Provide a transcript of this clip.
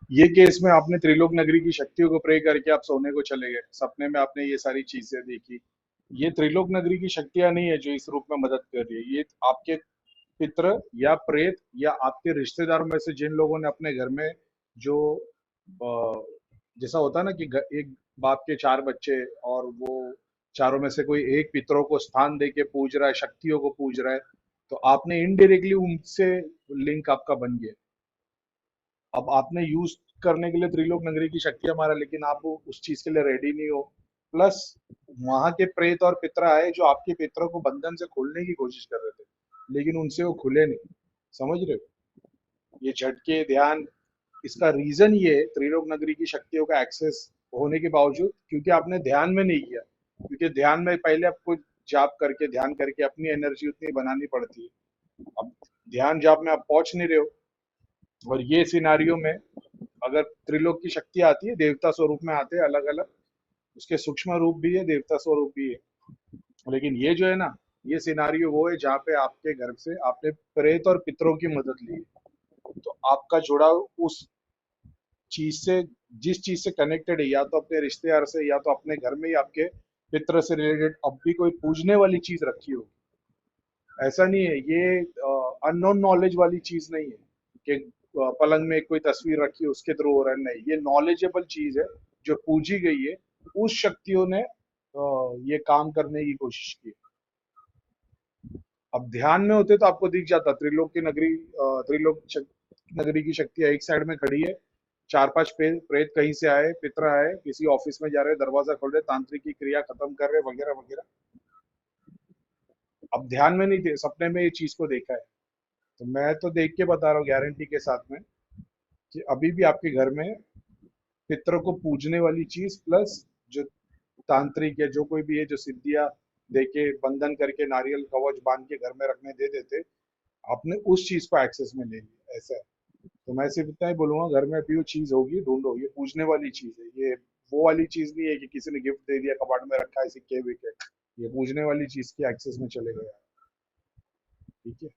ये केस में आपने त्रिलोक नगरी की शक्तियों को प्रे करके आप सोने को चले गए, सपने में आपने ये सारी चीजें देखी। ये त्रिलोक नगरी की शक्तियां नहीं है जो इस रूप में मदद कर रही है, ये आपके पितर या प्रेत या आपके रिश्तेदारों में से जिन लोगों ने अपने घर में जो जैसा होता है ना कि एक बाप के चार बच्चे और वो चारों में से कोई एक पितरों को स्थान दे के पूज रहा है, शक्तियों को पूज रहा है, तो आपने इनडायरेक्टली उनसे लिंक आपका बन गया। अब आपने यूज करने के लिए त्रिलोक नगरी की शक्तियां मारा, लेकिन आप उस चीज के लिए रेडी नहीं हो। प्लस वहां के प्रेत और पितर आए जो आपके पितरों को बंधन से खोलने की कोशिश कर रहे थे, लेकिन उनसे वो खुले नहीं। समझ रहे हो? ये झटके ध्यान, इसका रीजन ये है, त्रिलोक नगरी की शक्तियों का एक्सेस होने के बावजूद, क्योंकि आपने ध्यान में नहीं किया। क्योंकि ध्यान में पहले आपको जाप करके ध्यान करके अपनी एनर्जी उतनी बनानी पड़ती है। अब ध्यान जाप में आप पहुंच नहीं रहे हो। और ये सिनारियो में अगर त्रिलोक की शक्ति आती है, देवता स्वरूप में आते हैं अलग अलग, उसके सूक्ष्म रूप भी है, देवता स्वरूप भी है। लेकिन ये जो है ना, ये सिनारियो वो है जहाँ पे आपके घर से आपने प्रेत और पितरों की मदद ली है। तो आपका जुड़ाव उस चीज से, जिस चीज से कनेक्टेड है, या तो अपने रिश्तेदार से या तो अपने घर में ही आपके पितर से रिलेटेड अब भी कोई पूजने वाली चीज रखी हो। ऐसा नहीं है ये, अननोन नॉलेज वाली चीज नहीं है कि पलंग में कोई तस्वीर रखी है उसके थ्रू हो रहा है, नहीं, ये नॉलेजेबल चीज है जो पूजी गई है। उस शक्तियों ने ये काम करने की कोशिश की। अब ध्यान में होते तो आपको दिख जाता, त्रिलोक की नगरी, नगरी की शक्तियां एक साइड में खड़ी है, चार पांच प्रेत कहीं से आए, पितर आए, किसी ऑफिस में जा रहे, दरवाजा खोल रहे, तांत्रिक की क्रिया खत्म कर रहे, वगैरह वगैरह। अब ध्यान में नहीं थे, सपने में ये चीज को देखा है। तो मैं तो देख के बता रहा हूँ गारंटी के साथ में कि अभी भी आपके घर में पितरों को पूजने वाली चीज प्लस जो तांत्रिक या जो कोई भी है जो सिद्धियां देके बंधन करके नारियल कवच बांध के घर में रखने दे देते, आपने उस चीज को एक्सेस में ले लिया, ऐसा है। तो मैं सिर्फ इतना ही बोलूंगा, घर में अभी वो चीज होगी ढूंढो, ये पूजने वाली चीज है, ये वो वाली चीज नहीं है कि किसी ने गिफ्ट दे दिया कबाड़ में रखा है सिक्के विकेट। ये पूजने वाली चीज की एक्सेस में चले गए आप। ठीक है।